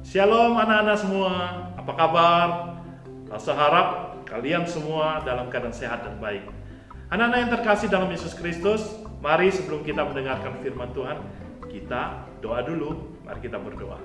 Shalom anak-anak semua, apa kabar? Saya harap kalian semua dalam keadaan sehat dan baik. Anak-anak yang terkasih dalam Yesus Kristus, mari sebelum kita mendengarkan firman Tuhan, kita doa dulu. Mari kita berdoa.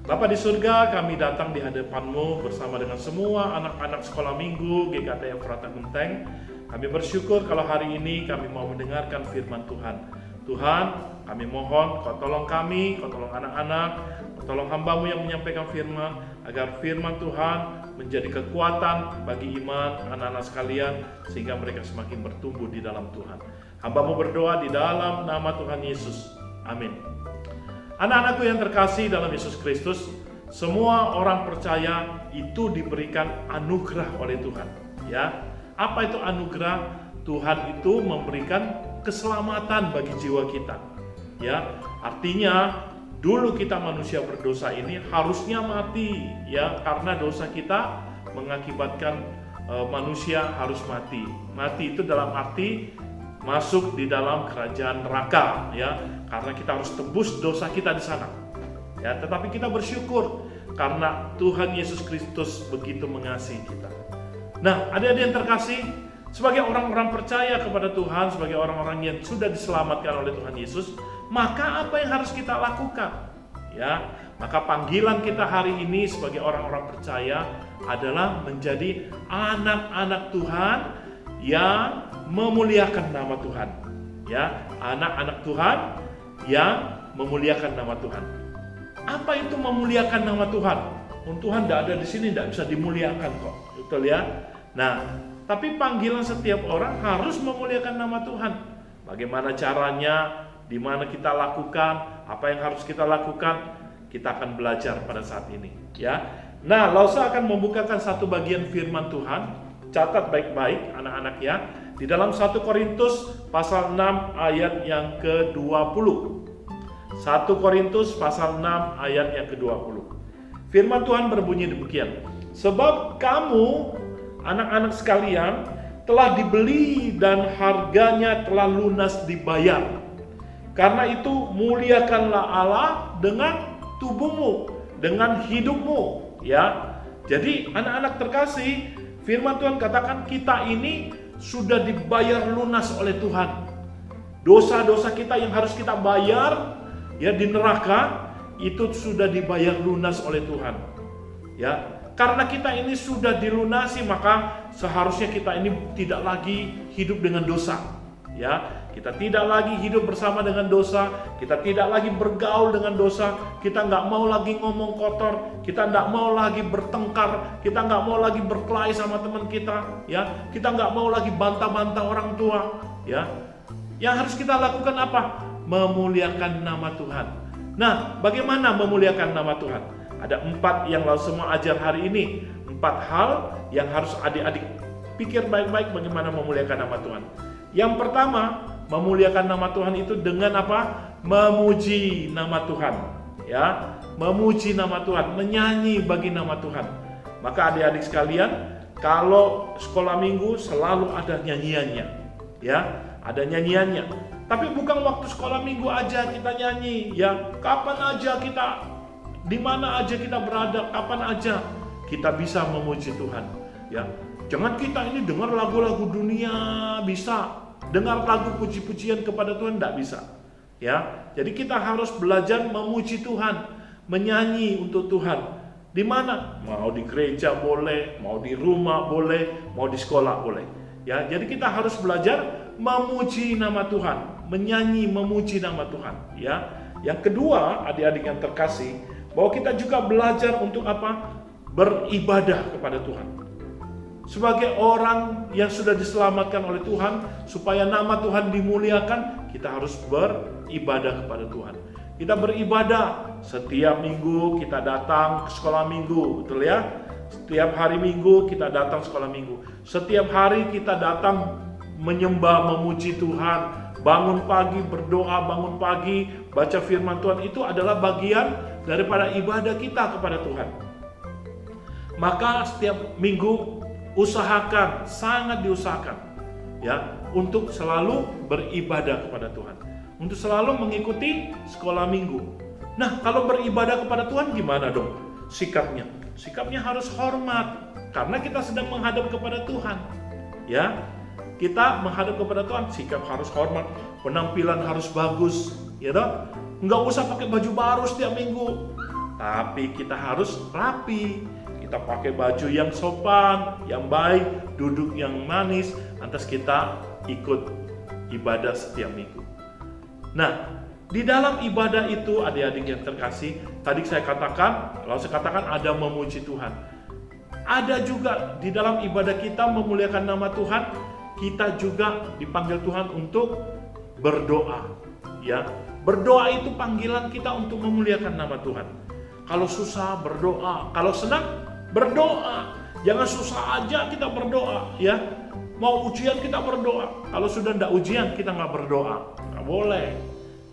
Bapa di surga, kami datang di hadapan-Mu bersama dengan semua anak-anak sekolah minggu GKT Efrata Genteng. Kami bersyukur kalau hari ini kami mau mendengarkan firman Tuhan. Tuhan, kami mohon Kau tolong kami, Kau tolong anak-anak, Kau tolong hamba-Mu yang menyampaikan firman, agar firman Tuhan menjadi kekuatan bagi iman anak-anak sekalian, sehingga mereka semakin bertumbuh di dalam Tuhan. Hamba-Mu berdoa di dalam nama Tuhan Yesus. Amin. Anak-anakku yang terkasih dalam Yesus Kristus, semua orang percaya itu diberikan anugerah oleh Tuhan. Ya, apa itu anugerah? Tuhan itu memberikan keselamatan bagi jiwa kita. Ya, artinya dulu kita manusia berdosa ini harusnya mati, ya, karena dosa kita mengakibatkan manusia harus mati. Mati itu dalam arti masuk di dalam kerajaan neraka, ya, karena kita harus tebus dosa kita di sana. Ya, tetapi kita bersyukur karena Tuhan Yesus Kristus begitu mengasihi kita. Nah, adik-adik yang terkasih, sebagai orang-orang percaya kepada Tuhan, sebagai orang-orang yang sudah diselamatkan oleh Tuhan Yesus, maka apa yang harus kita lakukan? Ya, maka panggilan kita hari ini sebagai orang-orang percaya adalah menjadi anak-anak Tuhan yang memuliakan nama Tuhan. Ya, anak-anak Tuhan yang memuliakan nama Tuhan. Apa itu memuliakan nama Tuhan? Tuhan tidak ada di sini, tidak bisa dimuliakan kok, betul ya? Nah, tapi panggilan setiap orang harus memuliakan nama Tuhan. Bagaimana caranya? Di mana kita lakukan? Apa yang harus kita lakukan? Kita akan belajar pada saat ini, ya. Nah, Lausa akan membukakan satu bagian firman Tuhan. Catat baik-baik anak-anak ya. Di dalam 1 Korintus pasal 6 ayat yang ke-20. 1 Korintus pasal 6 ayat yang ke-20. Firman Tuhan berbunyi demikian. Sebab kamu anak-anak sekalian telah dibeli dan harganya telah lunas dibayar. Karena itu muliakanlah Allah dengan tubuhmu, dengan hidupmu, ya. Jadi anak-anak terkasih, firman Tuhan katakan kita ini sudah dibayar lunas oleh Tuhan. Dosa-dosa kita yang harus kita bayar ya di neraka itu sudah dibayar lunas oleh Tuhan. Ya, karena kita ini sudah dilunasi, maka seharusnya kita ini tidak lagi hidup dengan dosa. Ya, kita tidak lagi hidup bersama dengan dosa, kita tidak lagi bergaul dengan dosa, kita nggak mau lagi ngomong kotor, kita nggak mau lagi bertengkar, kita nggak mau lagi berkelahi sama teman kita, ya, kita nggak mau lagi bantah-bantah orang tua, ya. Yang harus kita lakukan apa? Memuliakan nama Tuhan. Nah, bagaimana memuliakan nama Tuhan? Ada 4 yang lalu semua ajar hari ini. 4 hal yang harus adik-adik pikir baik-baik bagaimana memuliakan nama Tuhan. Yang pertama, memuliakan nama Tuhan itu dengan apa? Memuji nama Tuhan. Ya, memuji nama Tuhan, menyanyi bagi nama Tuhan. Maka adik-adik sekalian, kalau sekolah minggu selalu ada nyanyiannya. Ya, ada nyanyiannya. Tapi bukan waktu sekolah minggu aja kita nyanyi, ya. Kapan aja kita, di mana aja kita berada, kapan aja kita bisa memuji Tuhan, ya. Jangan kita ini dengar lagu-lagu dunia bisa, dengar lagu puji-pujian kepada Tuhan tidak bisa, ya. Jadi kita harus belajar memuji Tuhan, menyanyi untuk Tuhan. Di mana? Mau di gereja boleh, mau di rumah boleh, mau di sekolah boleh, ya. Jadi kita harus belajar memuji nama Tuhan, menyanyi memuji nama Tuhan, ya. Yang kedua, adik-adik yang terkasih, bahwa kita juga belajar untuk apa? Beribadah kepada Tuhan. Sebagai orang yang sudah diselamatkan oleh Tuhan, supaya nama Tuhan dimuliakan, kita harus beribadah kepada Tuhan. Kita beribadah setiap minggu, kita datang ke sekolah minggu, betul ya? Setiap hari minggu kita datang sekolah minggu. Setiap hari kita datang menyembah, memuji Tuhan. Bangun pagi, berdoa, bangun pagi, baca firman Tuhan, itu adalah bagian daripada ibadah kita kepada Tuhan. Maka setiap minggu usahakan, sangat diusahakan, ya, untuk selalu beribadah kepada Tuhan, untuk selalu mengikuti sekolah minggu, Nah, kalau beribadah kepada Tuhan gimana dong sikapnya? Sikapnya harus hormat, karena kita sedang menghadap kepada Tuhan. Ya, kita menghadap kepada Tuhan, sikap harus hormat, penampilan harus bagus, ya dong. Nggak usah pakai baju baru setiap minggu, tapi kita harus rapi. Kita pakai baju yang sopan, yang baik, duduk yang manis, lantas kita ikut ibadah setiap minggu. Nah, di dalam ibadah itu, adik-adik yang terkasih, tadi saya katakan, kalau saya katakan ada memuji Tuhan. Ada juga di dalam ibadah kita memuliakan nama Tuhan, kita juga dipanggil Tuhan untuk berdoa. Ya, berdoa itu panggilan kita untuk memuliakan nama Tuhan. Kalau susah berdoa, kalau senang berdoa. Jangan susah aja kita berdoa, ya. Mau ujian kita berdoa. Kalau sudah tidak ujian kita nggak berdoa, nggak boleh.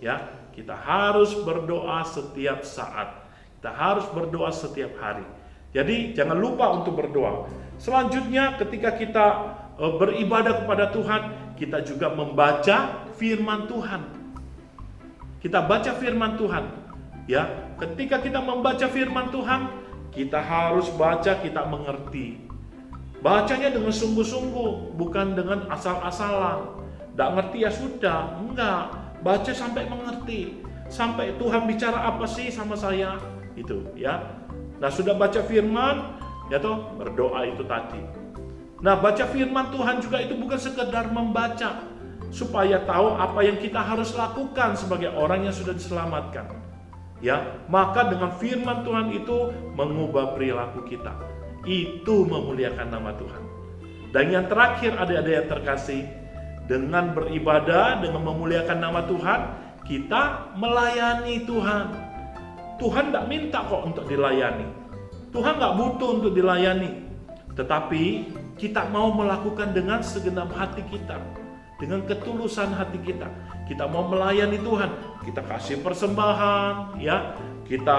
Ya, kita harus berdoa setiap saat. Kita harus berdoa setiap hari. Jadi jangan lupa untuk berdoa. Selanjutnya ketika kita beribadah kepada Tuhan, kita juga membaca firman Tuhan. Kita baca firman Tuhan. Ya, ketika kita membaca firman Tuhan, kita harus baca, kita mengerti. Bacanya dengan sungguh-sungguh, bukan dengan asal-asalan. Tidak ngerti ya sudah, enggak. Baca sampai mengerti, sampai Tuhan bicara apa sih sama saya, itu ya. Nah, sudah baca firman, ya toh, berdoa itu tadi. Nah, baca firman Tuhan juga itu bukan sekedar membaca supaya tahu apa yang kita harus lakukan sebagai orang yang sudah diselamatkan. Ya, maka dengan firman Tuhan itu mengubah perilaku kita. Itu memuliakan nama Tuhan. Dan yang terakhir, adik-adik yang terkasih, dengan beribadah, dengan memuliakan nama Tuhan, kita melayani Tuhan. Tuhan tidak minta kok untuk dilayani. Tuhan nggak butuh untuk dilayani. Tetapi kita mau melakukan dengan segenap hati kita, dengan ketulusan hati kita. Kita mau melayani Tuhan. Kita kasih persembahan, ya. Kita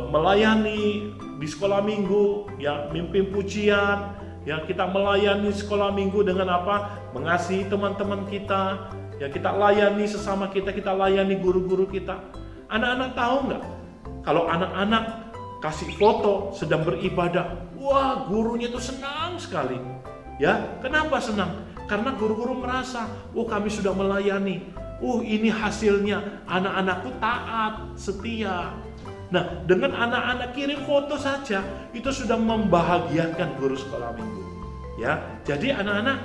melayani di sekolah minggu, ya, mimpin pujian. Ya, kita melayani sekolah minggu dengan apa? Mengasihi teman-teman kita. Ya, kita layani sesama kita, kita layani guru-guru kita. Anak-anak tahu nggak? Kalau anak-anak kasih foto sedang beribadah, wah, gurunya itu senang sekali. Ya, kenapa senang? Karena guru-guru merasa, oh, kami sudah melayani. Ini hasilnya, anak-anakku taat, setia. Nah, dengan anak-anak kirim foto saja, itu sudah membahagiakan guru sekolah minggu. Ya, jadi anak-anak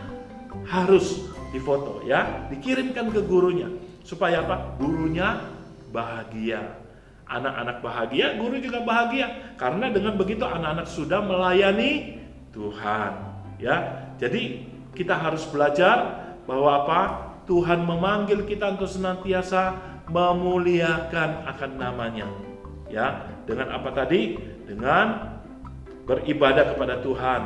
harus difoto, ya, dikirimkan ke gurunya. Supaya apa? Gurunya bahagia. Anak-anak bahagia, guru juga bahagia. Karena dengan begitu anak-anak sudah melayani Tuhan. Ya, jadi kita harus belajar bahwa apa? Tuhan memanggil kita untuk senantiasa memuliakan akan namanya. Ya, dengan apa tadi? Dengan beribadah kepada Tuhan.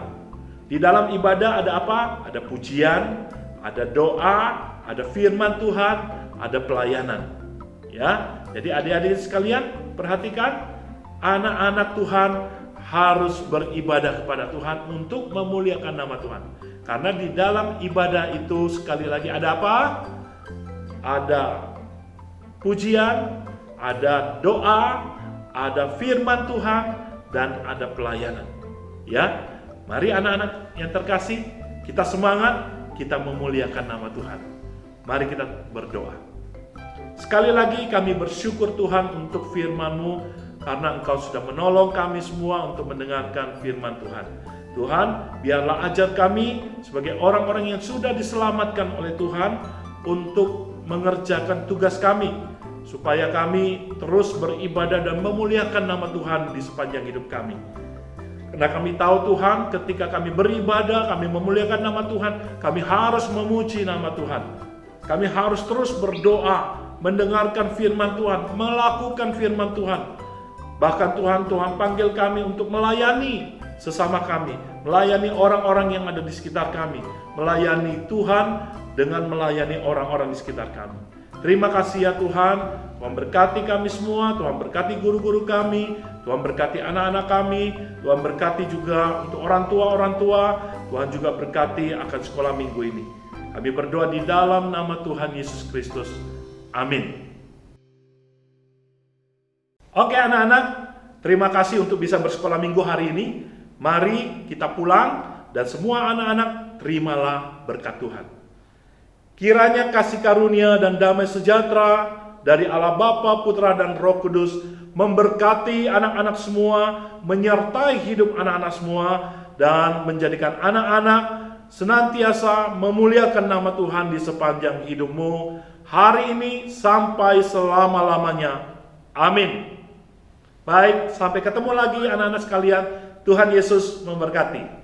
Di dalam ibadah ada apa? Ada pujian, ada doa, ada firman Tuhan, ada pelayanan. Ya, jadi adik-adik sekalian, perhatikan, anak-anak Tuhan harus beribadah kepada Tuhan untuk memuliakan nama Tuhan. Karena di dalam ibadah itu sekali lagi ada apa? Ada pujian, ada doa, ada firman Tuhan, dan ada pelayanan. Ya, mari anak-anak yang terkasih, kita semangat, kita memuliakan nama Tuhan. Mari kita berdoa. Sekali lagi kami bersyukur Tuhan untuk firman-Mu, karena Engkau sudah menolong kami semua untuk mendengarkan firman Tuhan. Tuhan, biarlah ajar kami sebagai orang-orang yang sudah diselamatkan oleh Tuhan untuk mengerjakan tugas kami, supaya kami terus beribadah dan memuliakan nama Tuhan di sepanjang hidup kami. Karena kami tahu Tuhan, ketika kami beribadah, kami memuliakan nama Tuhan, kami harus memuji nama Tuhan. Kami harus terus berdoa, mendengarkan firman Tuhan, melakukan firman Tuhan. Bahkan Tuhan panggil kami untuk melayani sesama kami, melayani orang-orang yang ada di sekitar kami, melayani Tuhan dengan melayani orang-orang di sekitar kami. Terima kasih ya Tuhan, Tuhan berkati kami semua, Tuhan berkati guru-guru kami, Tuhan berkati anak-anak kami, Tuhan berkati juga untuk orang tua, Tuhan juga berkati akan sekolah minggu ini. Kami berdoa di dalam nama Tuhan Yesus Kristus. Amin. Oke anak-anak, terima kasih untuk bisa bersekolah minggu hari ini. Mari kita pulang dan semua anak-anak terimalah berkat Tuhan. Kiranya kasih karunia dan damai sejahtera dari Allah Bapa, Putra, dan Roh Kudus memberkati anak-anak semua, menyertai hidup anak-anak semua, dan menjadikan anak-anak senantiasa memuliakan nama Tuhan di sepanjang hidupmu, hari ini sampai selama-lamanya. Amin. Baik, sampai ketemu lagi anak-anak sekalian. Tuhan Yesus memberkati.